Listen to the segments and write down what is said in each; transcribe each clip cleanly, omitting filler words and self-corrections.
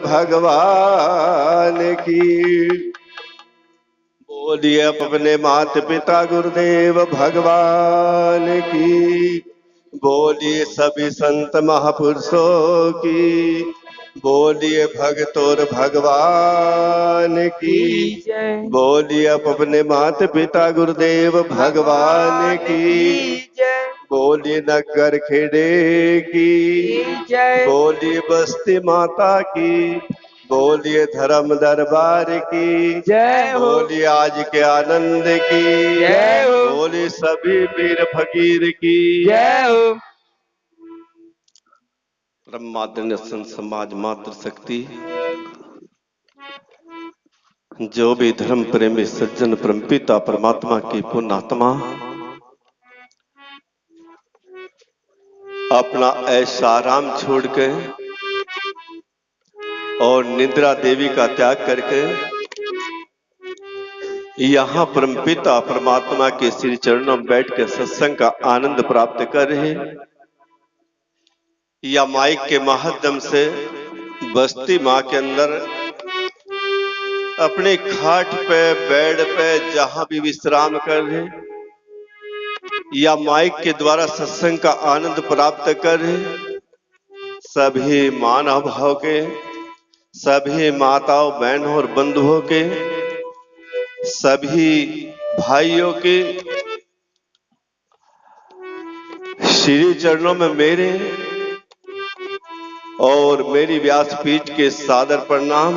भगवान की। बोलिए अपने माता पिता गुरुदेव भगवान की। बोलिए सभी संत महापुरुषों की। बोलिए भगतोर भगवान की। बोलिए अपने माता पिता गुरुदेव भगवान की। बोलिए नगर खेड़े की। बोलिए बस्ती माता की। बोलिए धर्म दरबार की। जय हो। बोलिए आज के आनंद की। जय हो। बोलिए सभी पीर फकीर की। जय हो। ब्रह्माद्य निस्सन समाज मात्र शक्ति। जो भी धर्म प्रेमी सज्जन परमपिता परमात्मा की पुण्यात्मा अपना ऐसा आराम छोड़ के और निद्रा देवी का त्याग करके यहाँ परमपिता परमात्मा के श्री चरणों में बैठ के सत्संग का आनंद प्राप्त कर रहे, या माइक के माध्यम से बस्ती माँ के अंदर अपने खाट पे बेड पे जहां भी विश्राम कर रहे, या माइक के द्वारा सत्संग का आनंद प्राप्त कर रहे, सभी मानव भाव के, सभी माताओं बहनों और बंधुओं के, सभी भाइयों के श्री चरणों में मेरे और मेरी व्यासपीठ के सादर प्रणाम।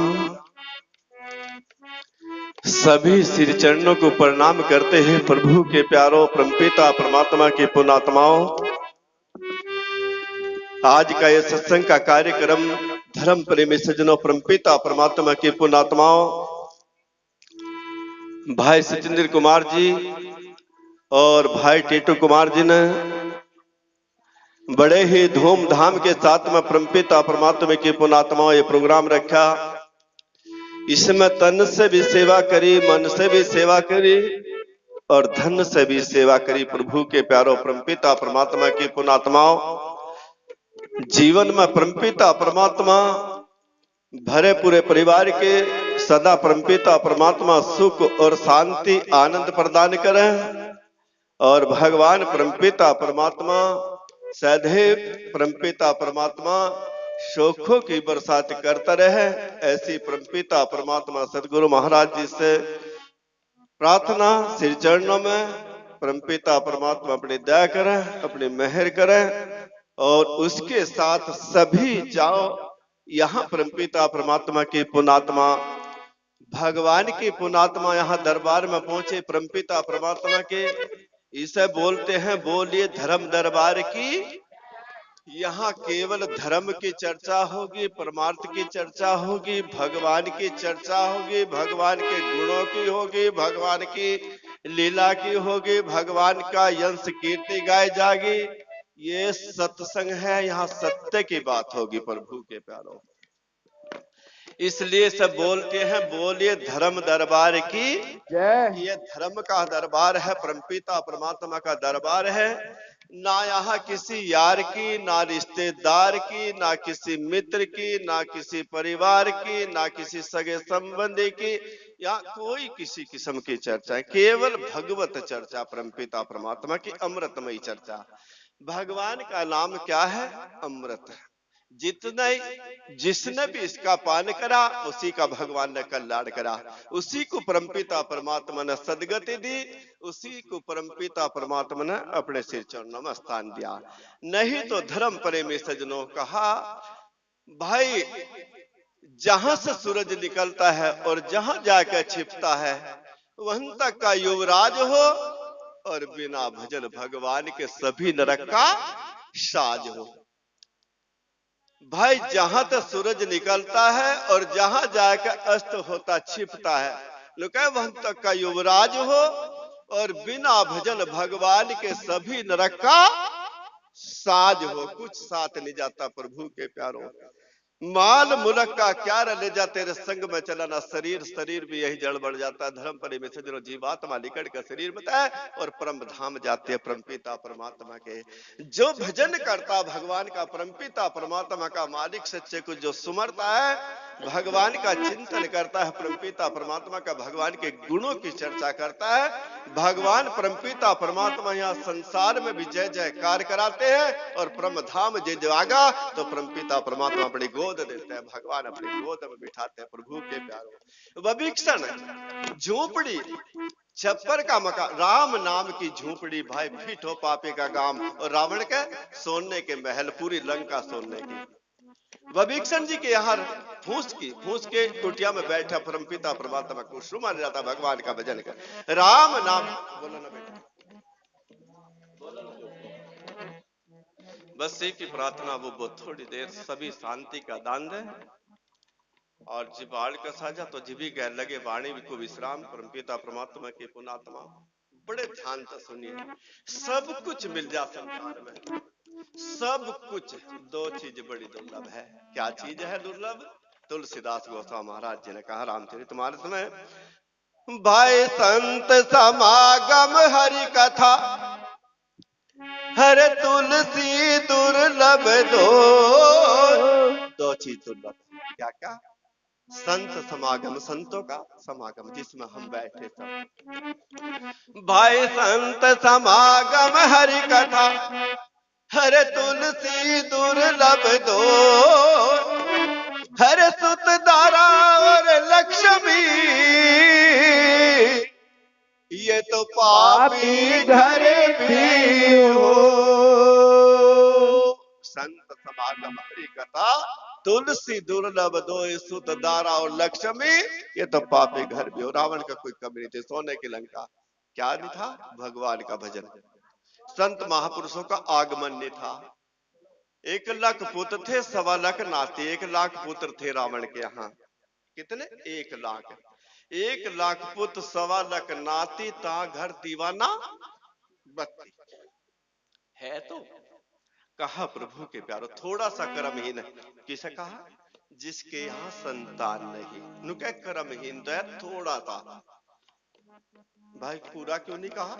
सभी श्री चरणों को प्रणाम करते हैं। प्रभु के प्यारों परमपिता परमात्मा की पुण्यात्माओं, आज का यह सत्संग का कार्यक्रम धर्म प्रेमी सज्जनों परमपिता परमात्मा की पुण्यात्माओं भाई सचिंद्र कुमार जी और भाई टीटू कुमार जी ने बड़े ही धूमधाम के साथ में परमपिता परमात्मा की पुण्यात्माओं ये प्रोग्राम रखा। इसमें तन से भी सेवा करी, मन से भी सेवा करी और धन से भी सेवा करी। प्रभु के प्यारों परमपिता परमात्मा की पुण्यात्माओं, जीवन में परमपिता परमात्मा भरे पूरे परिवार के सदा परमपिता परमात्मा सुख और शांति आनंद प्रदान करें और भगवान परमपिता परमात्मा सदैव परमपिता परमात्मा शोखों की बरसात करता रहे। ऐसी परमपिता परमात्मा सदगुरु महाराज जी से प्रार्थना, श्री चरणों में परमपिता परमात्मा अपनी दया करें, अपनी मेहर करें और उसके साथ सभी जाओ यहाँ परमपिता परमात्मा की पुण्यात्मा भगवान की पुण्यात्मा यहाँ दरबार में पहुंचे। परमपिता परमात्मा के इसे बोलते हैं बोलिए धर्म दरबार की। यहाँ केवल धर्म की चर्चा होगी, परमार्थ की चर्चा होगी, भगवान की चर्चा होगी, भगवान के गुणों की होगी, भगवान की लीला की होगी, भगवान का यंश कीर्ति गाई जाएगी। ये सत्संग है, यहाँ सत्य की बात होगी प्रभु के प्यारों। इसलिए सब बोलते हैं बोलिए धर्म दरबार की जय। ये धर्म का दरबार है, परमपिता परमात्मा का दरबार है। ना यहाँ किसी यार की, ना रिश्तेदार की, ना किसी मित्र की, ना किसी परिवार की, ना किसी सगे संबंधी की, या कोई किसी किस्म की चर्चा है। केवल भगवत चर्चा, परमपिता परमात्मा की अमृतमयी चर्चा। भगवान का नाम क्या है? अमृत है। जिसने भी इसका पान करा उसी का भगवान ने कल्याण करा, उसी को परमपिता परमात्मा ने सदगति दी, उसी को परमपिता परमात्मा ने अपने सिर चरणों में स्थान दिया। नहीं तो धर्म प्रेमी सज्जनों कहा भाई जहां से सूरज निकलता है और जहां जाकर छिपता है वहां तक का युवराज हो और बिना भजन भगवान के सभी नरक का साज हो। भाई जहां तक सूरज निकलता है और जहां जाकर अस्त होता छिपता है, लोग वहां तक का युवराज हो और बिना भजन भगवान के सभी नरक का साज हो। कुछ साथ नहीं जाता प्रभु के प्यारों। माल मुलक का क्या ले जा तेरे संग में चलाना, शरीर शरीर भी यही जड़ बढ़ जाता है। धर्म पर में सजनो जीवात्मा निकट का शरीर बताए और परम धाम जाते हैं परम पिता परमात्मा के। जो भजन करता भगवान का, परम पिता परमात्मा का, मालिक सच्चे को जो सुमरता है, भगवान का चिंतन करता है, परम पिता परमात्मा का, भगवान के गुणों की चर्चा करता है, भगवान परम पिता परमात्मा यहाँ संसार में भी जय जयकार कराते हैं और परम धाम जय जागा तो परम पिता परमात्मा अपनी गोद देते हैं, भगवान अपनी गोद में बिठाते हैं। प्रभु के प्यारो वभिक्षण झोपड़ी छप्पर का मकान, राम नाम की झोपड़ी भाई, फिट हो पापी का गांव, और रावण के सोने के महल, पूरी लंका सोने की। वभिक्षण जी के यहाँ फूस के कुटिया में बैठा परम पिता परमात्मा को सुमर जाता, भगवान का भजन कर, राम नाम। बोलो ना बेटा, बस एक ही प्रार्थना, वो थोड़ी देर सभी शांति का दान दे और जिबाड़ का साझा तो जिभी गैर लगे वाणी को विश्राम। परम पिता परमात्मा की पुणात्मा बड़े ध्यान से सुनिए, सब कुछ मिल जा संसार में, सब कुछ। दो चीज बड़ी दुर्लभ है। क्या चीज है दुर्लभ? तुलसीदास गोस्वामी महाराज जी ने कहा रामचरितमानस में, भाई संत समागम हरि कथा, हर तुलसी दुर्लभ दो चीज दुर्लभ है। क्या क्या? संत समागम, संतों का समागम जिसमें हम बैठे सब। भाई संत समागम हरि कथा, हर तुलसी दुर्लभ हर सुत दारा और लक्ष्मी, ये तो पापी घर भी हो। संत समागम हरि कथा, तुलसी दुर्लभ सुत दारा और लक्ष्मी, ये तो पापी घर भी हो। रावण का कोई कमी नहीं थी, सोने की लंका। क्या नहीं था? भगवान का भजन। संत महापुरुषों का आगमन नहीं था। 1,00,000 पुत्र थे, 1,25,00,000 नाती, 1,00,000 पुत्र थे रावण के यहाँ। कितने? 1,00,000। 1,00,000 पुत्र, 1,25,00,000 नाती, ता घर दीवाना बत्ती है। तो कहा प्रभु के प्यारो, थोड़ा सा कर्महीन है। किसे कहा? जिसके यहाँ संतान नहीं, नुके कर्महीन तो है थोड़ा सा। भाई पूरा क्यों नहीं कहा?